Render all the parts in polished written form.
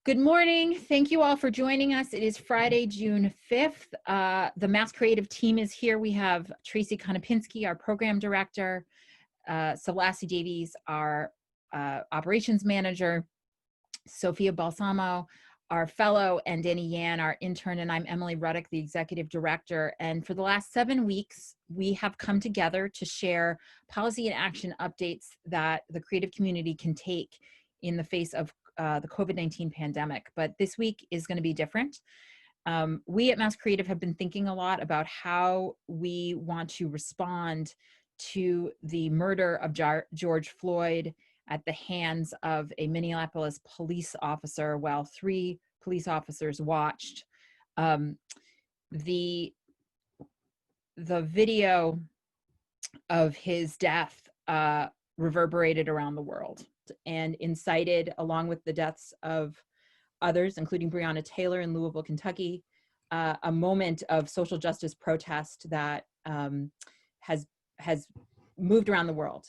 Good morning. Thank you all for joining us. It is Friday, June 5th. The MASSCreative team is here. We have Tracy Konopinski, our program director, Selassie Davies, our operations manager, Sophia Balsamo, our fellow, and Danny Yan, our intern, and I'm Emily Ruddick, the executive director. And for the last 7 weeks, we have come together to share policy and action updates that the creative community can take in the face of the COVID-19 pandemic. But this week is going to be different. We at MASSCreative have been thinking a lot about how we want to respond to the murder of George Floyd at the hands of a Minneapolis police officer while 3 police officers watched. The video of his death reverberated around the world and incited, along with the deaths of others, including Breonna Taylor in Louisville, Kentucky, a moment of social justice protest that has moved around the world.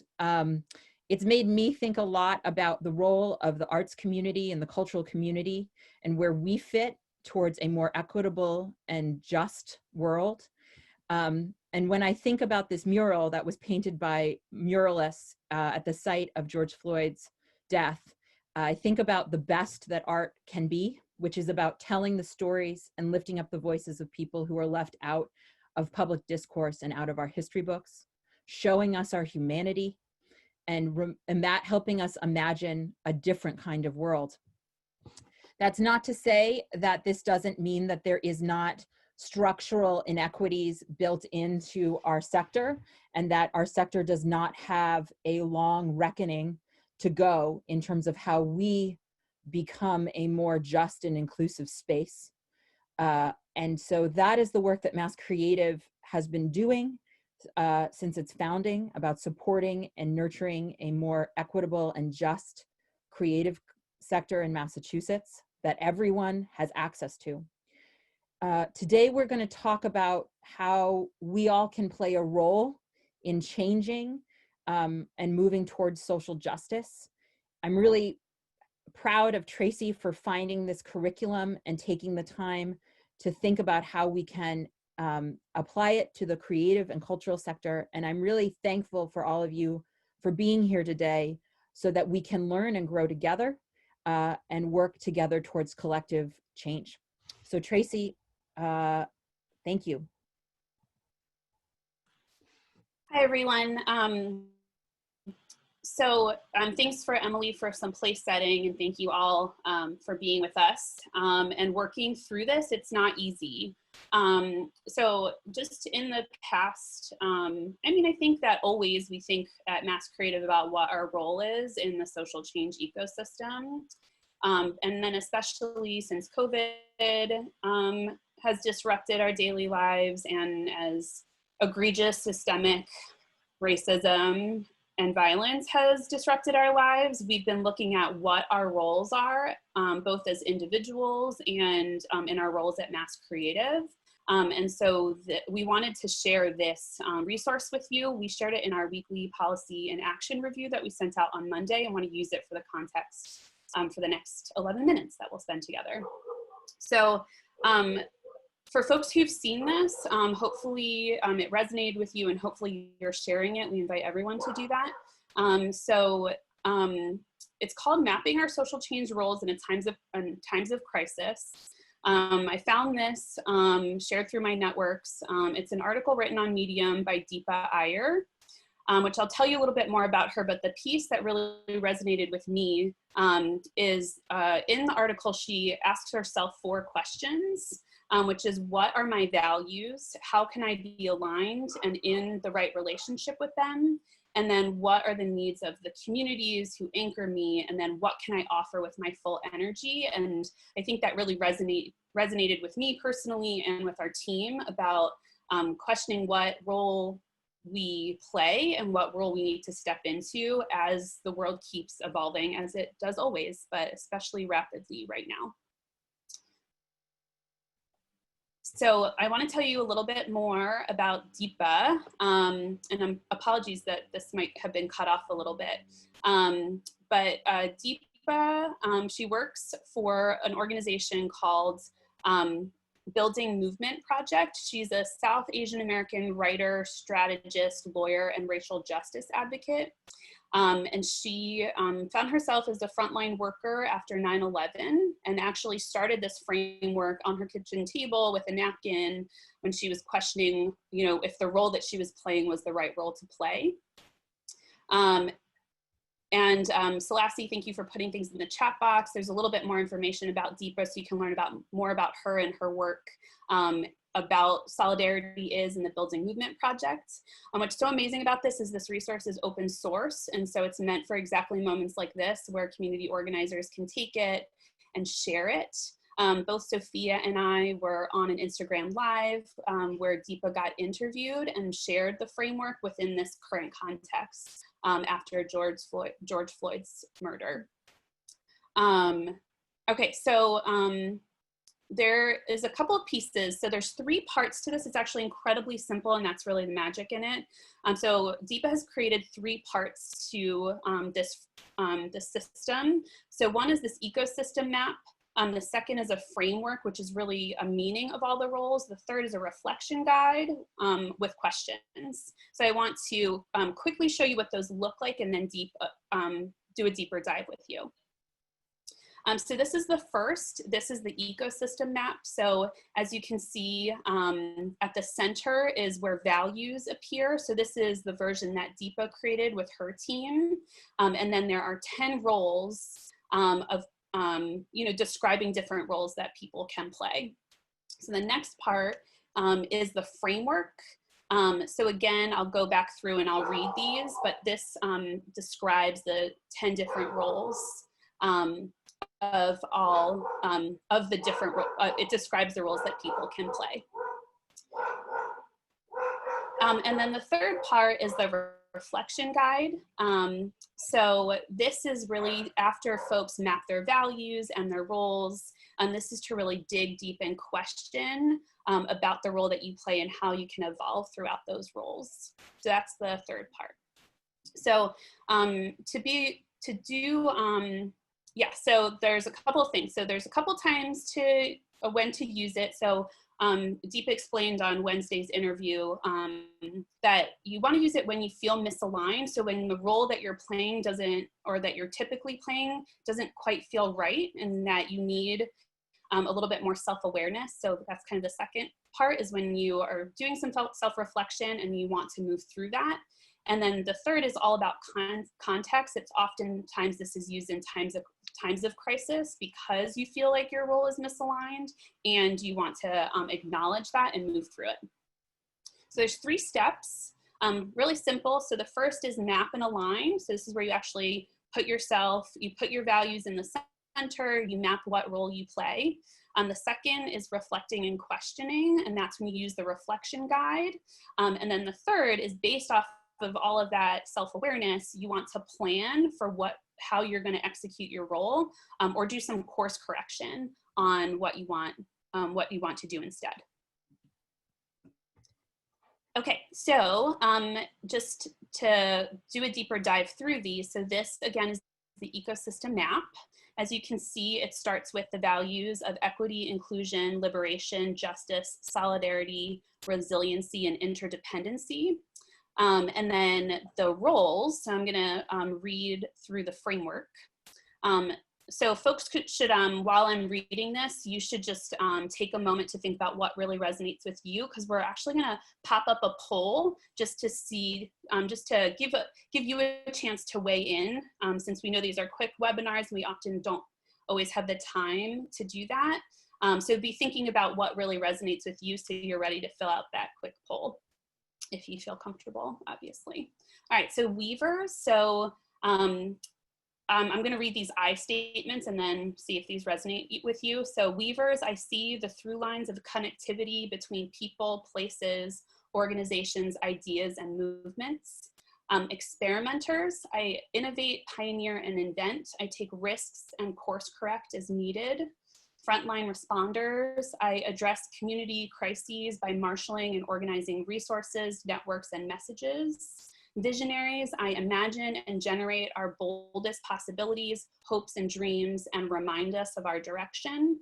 It's made me think a lot about the role of the arts community and the cultural community and where we fit towards a more equitable and just world. And when I think about this mural that was painted by muralists at the site of George Floyd's death, I think about the best that art can be, which is about telling the stories and lifting up the voices of people who are left out of public discourse and out of our history books, showing us our humanity, and that helping us imagine a different kind of world. That's not to say that this doesn't mean that there is not structural inequities built into our sector, and that our sector does not have a long reckoning to go in terms of how we become a more just and inclusive space. And so that is the work that MASSCreative has been doing since its founding, about supporting and nurturing a more equitable and just creative sector in Massachusetts that everyone has access to. Today, we're going to talk about how we all can play a role in changing and moving towards social justice. I'm really proud of Tracy for finding this curriculum and taking the time to think about how we can apply it to the creative and cultural sector. And I'm really thankful for all of you for being here today so that we can learn and grow together and work together towards collective change. So Tracy, thank you. Hi, everyone. Thanks for Emily for some place setting, and thank you all for being with us and working through this. It's not easy. So just in the past, I think that always we think at MASSCreative about what our role is in the social change ecosystem. And then especially since COVID has disrupted our daily lives, and as egregious systemic racism and violence has disrupted our lives, we've been looking at what our roles are, both as individuals and in our roles at MASSCreative. And so we wanted to share this resource with you. We shared it in our weekly policy and action review that we sent out on Monday, and want to use it for the context for the next 11 minutes that we'll spend together. So for folks who've seen this, hopefully it resonated with you, and hopefully you're sharing it. We invite everyone to do that. It's called Mapping Our Social Change Roles in Times of Crisis. I found this shared through my networks. It's an article written on Medium by Deepa Iyer, which I'll tell you a little bit more about her, but the piece that really resonated with me is in the article, she asks herself 4 questions, which is, what are my values? How can I be aligned and in the right relationship with them? And then what are the needs of the communities who anchor me? And then what can I offer with my full energy? And I think that really resonated with me personally and with our team about questioning what role we play and what role we need to step into as the world keeps evolving, as it does always, but especially rapidly right now. So I want to tell you a little bit more about Deepa, and apologies that this might have been cut off a little bit. But Deepa. She works for an organization called Building Movement Project. She's a South Asian American writer, strategist, lawyer, and racial justice advocate. And she found herself as a frontline worker after 9/11 and actually started this framework on her kitchen table with a napkin when she was questioning, if the role that she was playing was the right role to play. Selassie, thank you for putting things in the chat box. There's a little bit more information about Deepa, so you can learn more about her and her work, about Solidarity Is in the Building Movement Project. What's so amazing about this is this resource is open source, and so it's meant for exactly moments like this where community organizers can take it and share it. Both Sophia and I were on an Instagram Live where Deepa got interviewed and shared the framework within this current context after George Floyd's murder. Okay, so there is a couple of pieces. So there's 3 parts to this. It's actually incredibly simple, and that's really the magic in it. So Deepa has created 3 parts to this system. So one is this ecosystem map. The second is a framework, which is really a meaning of all the roles. The third is a reflection guide with questions. So I want to quickly show you what those look like and then do a deeper dive with you. So this is the first. This is the ecosystem map. So as you can see at the center is where values appear. So this is the version that Deepa created with her team. And then there are 10 roles of describing different roles that people can play. So the next part is the framework. So again, I'll go back through and I'll read these, but this describes the 10 different roles of all of the different, it describes the roles that people can play. And then the third part is the reflection guide. So this is really after folks map their values and their roles, and this is to really dig deep and question about the role that you play and how you can evolve throughout those roles. So that's the third part. So so there's a couple of things. So there's a couple times to when to use it. So Deepa explained on Wednesday's interview that you want to use it when you feel misaligned. So when the role that you're playing that you're typically playing doesn't quite feel right, and that you need a little bit more self-awareness. So that's kind of the second part, is when you are doing some self-reflection and you want to move through that. And then the third is all about context. It's oftentimes this is used in times of crisis because you feel like your role is misaligned and you want to acknowledge that and move through it. So there's 3 steps, really simple. So the first is map and align. So this is where you actually put your values in the center, you map what role you play. The second is reflecting and questioning, and that's when you use the reflection guide. And then the third is based off of all of that self-awareness, you want to plan for how you're going to execute your role, or do some course correction on what you want to do instead. Okay, so just to do a deeper dive through these, so this again is the ecosystem map. As you can see, it starts with the values of equity, inclusion, liberation, justice, solidarity, resiliency, and interdependency. And then the roles, so I'm gonna read through the framework. So folks should, while I'm reading this, you should just take a moment to think about what really resonates with you, because we're actually gonna pop up a poll just to see, just to give you a chance to weigh in, since we know these are quick webinars and we often don't always have the time to do that. So be thinking about what really resonates with you so you're ready to fill out that quick poll, if you feel comfortable, obviously. All right, so weavers. So I'm gonna read these I statements and then see if these resonate with you. So weavers, I see the through lines of connectivity between people, places, organizations, ideas, and movements. Experimenters, I innovate, pioneer, and invent. I take risks and course correct as needed. Frontline responders, I address community crises by marshaling and organizing resources, networks, and messages. Visionaries, I imagine and generate our boldest possibilities, hopes, and dreams, and remind us of our direction.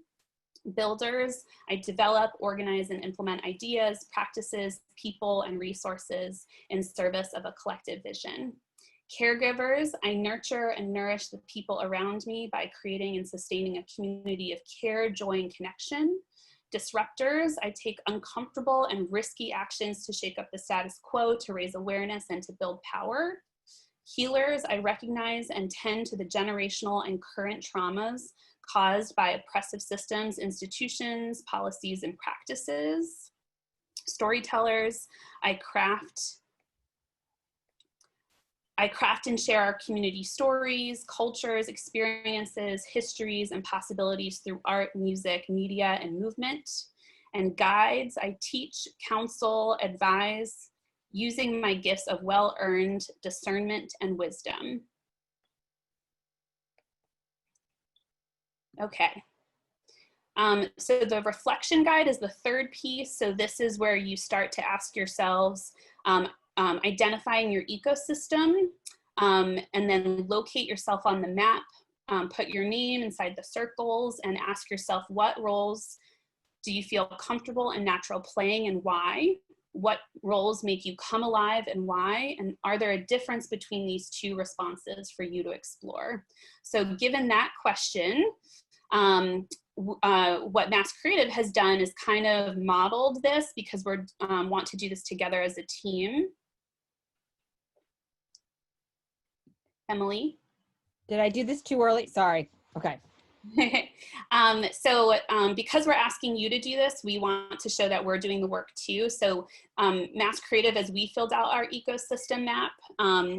Builders, I develop, organize, and implement ideas, practices, people, and resources in service of a collective vision. Caregivers, I nurture and nourish the people around me by creating and sustaining a community of care, joy, and connection. Disruptors, I take uncomfortable and risky actions to shake up the status quo, to raise awareness, and to build power. Healers, I recognize and tend to the generational and current traumas caused by oppressive systems, institutions, policies, and practices. Storytellers, I craft and share our community stories, cultures, experiences, histories, and possibilities through art, music, media, and movement. And guides, I teach, counsel, advise, using my gifts of well-earned discernment and wisdom. Okay. So the reflection guide is the third piece. So this is where you start to ask yourselves, identifying your ecosystem, and then locate yourself on the map, put your name inside the circles, and ask yourself, what roles do you feel comfortable and natural playing, and why? What roles make you come alive, and why? And are there a difference between these two responses for you to explore? So given that question, what MASSCreative has done is kind of modeled this, because we want to do this together as a team. Emily? Did I do this too early? Sorry. Okay. Because we're asking you to do this, we want to show that we're doing the work too. So MASSCreative, as we filled out our ecosystem map,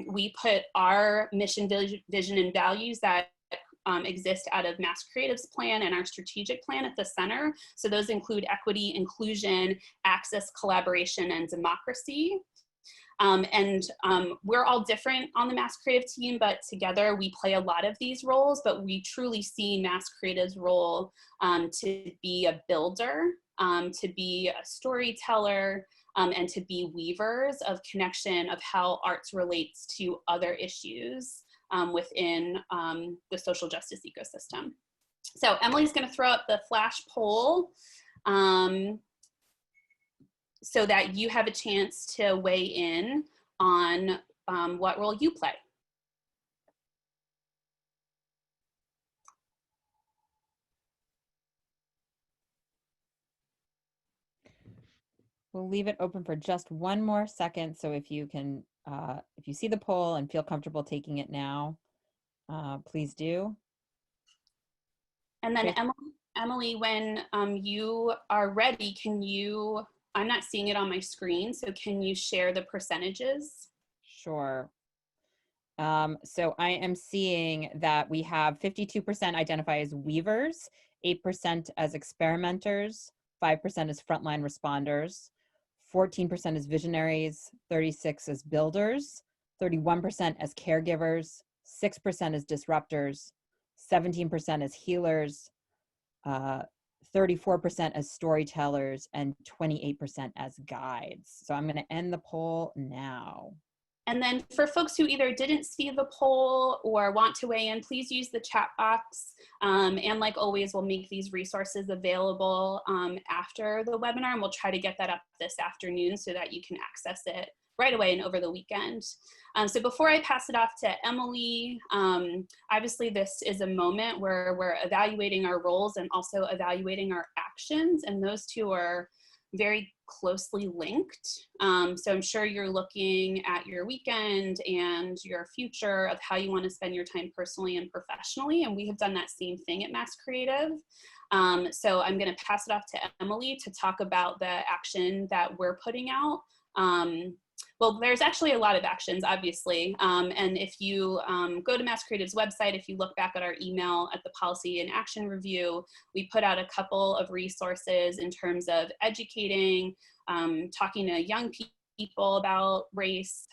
we put our mission, vision, and values that exist out of MASSCreative's plan and our strategic plan at the center. So those include equity, inclusion, access, collaboration, and democracy. We're all different on the MASSCreative team, but together we play a lot of these roles, but we truly see MASSCreative's role to be a builder, to be a storyteller, and to be weavers of connection of how arts relates to other issues within the social justice ecosystem. So Emily's going to throw up the flash poll so that you have a chance to weigh in on what role you play. We'll leave it open for just one more second. So if you can, if you see the poll and feel comfortable taking it now, please do. And then Emily, when you are ready, can you, I'm not seeing it on my screen, so can you share the percentages? Sure. So I am seeing that we have 52% identify as weavers, 8% as experimenters, 5% as frontline responders, 14% as visionaries, 36% as builders, 31% as caregivers, 6% as disruptors, 17% as healers, 34% as storytellers, and 28% as guides. So I'm going to end the poll now. And then for folks who either didn't see the poll or want to weigh in, please use the chat box. And like always, we'll make these resources available after the webinar, and we'll try to get that up this afternoon so that you can access it right away and over the weekend. So before I pass it off to Emily, obviously this is a moment where we're evaluating our roles and also evaluating our actions, and those two are very closely linked. So I'm sure you're looking at your weekend and your future of how you want to spend your time personally and professionally, and we have done that same thing at MASSCreative. So I'm going to pass it off to Emily to talk about the action that we're putting out. Well, there's actually a lot of actions, obviously. And if you go to MASSCreative's website, if you look back at our email at the policy and action review, we put out a couple of resources in terms of educating, talking to young people about race,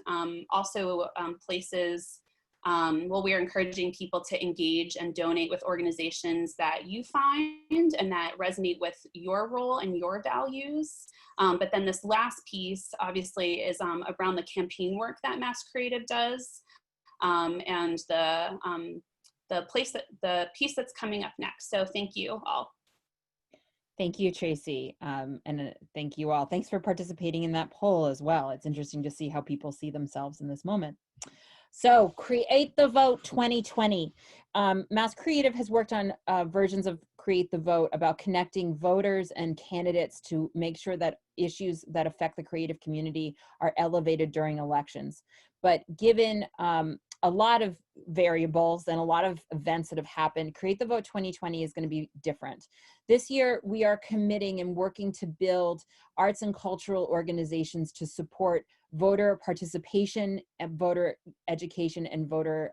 also places Well, we are encouraging people to engage and donate with organizations that you find and that resonate with your role and your values. But then this last piece, obviously, is around the campaign work that MASSCreative does, and the piece that's coming up next. So thank you all. Thank you, Tracy. And thank you all. Thanks for participating in that poll as well. It's interesting to see how people see themselves in this moment. So Create the Vote 2020. MASSCreative has worked on versions of Create the Vote about connecting voters and candidates to make sure that issues that affect the creative community are elevated during elections. But given a lot of variables and a lot of events that have happened, Create the Vote 2020 is going to be different. This year, we are committing and working to build arts and cultural organizations to support voter participation and voter education and voter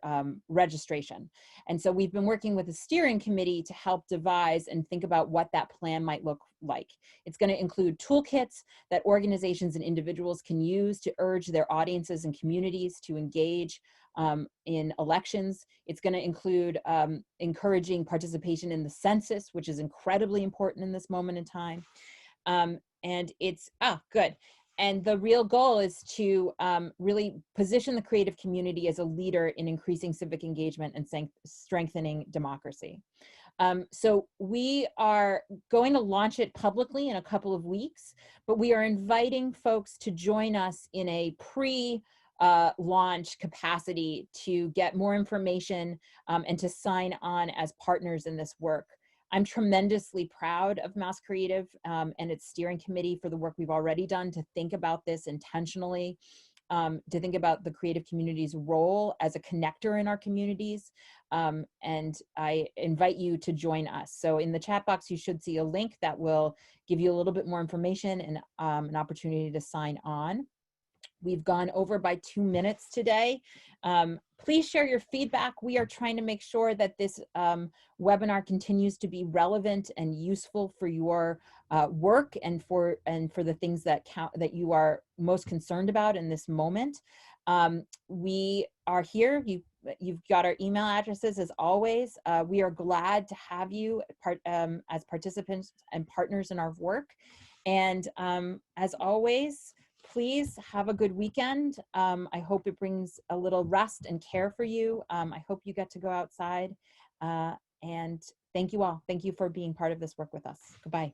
registration. And so we've been working with a steering committee to help devise and think about what that plan might look like. It's going to include toolkits that organizations and individuals can use to urge their audiences and communities to engage in elections. It's going to include encouraging participation in the census, which is incredibly important in this moment in time. And it's, good. And the real goal is to really position the creative community as a leader in increasing civic engagement and strengthening democracy. So we are going to launch it publicly in a couple of weeks, but we are inviting folks to join us in a launch capacity to get more information and to sign on as partners in this work. I'm tremendously proud of MASSCreative and its steering committee for the work we've already done to think about this intentionally, to think about the creative community's role as a connector in our communities. And I invite you to join us. So in the chat box, you should see a link that will give you a little bit more information and an opportunity to sign on. We've gone over by 2 minutes today. Please share your feedback. We are trying to make sure that this webinar continues to be relevant and useful for your work and for the things that count, that you are most concerned about in this moment. We are here. You've got our email addresses as always. We are glad to have you as participants and partners in our work. And as always, please have a good weekend. I hope it brings a little rest and care for you. I hope you get to go outside. And thank you all. Thank you for being part of this work with us. Goodbye.